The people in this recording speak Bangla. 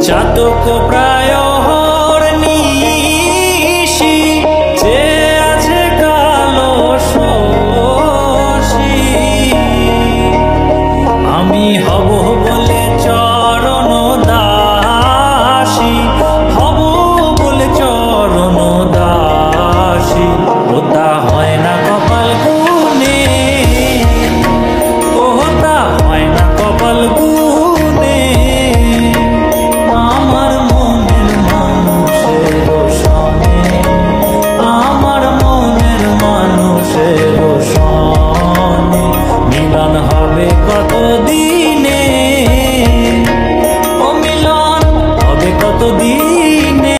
চাতক প্রায় নিশি যে আছে কালো শশী আমি হব বলে চরণ দাসী হব বলে চরণ দাসী ওটা হয় না কপাল গুনে ওটা হয় না কপাল গুনে আমার মনের মানুষের সনে মিলন হবে কতদিন।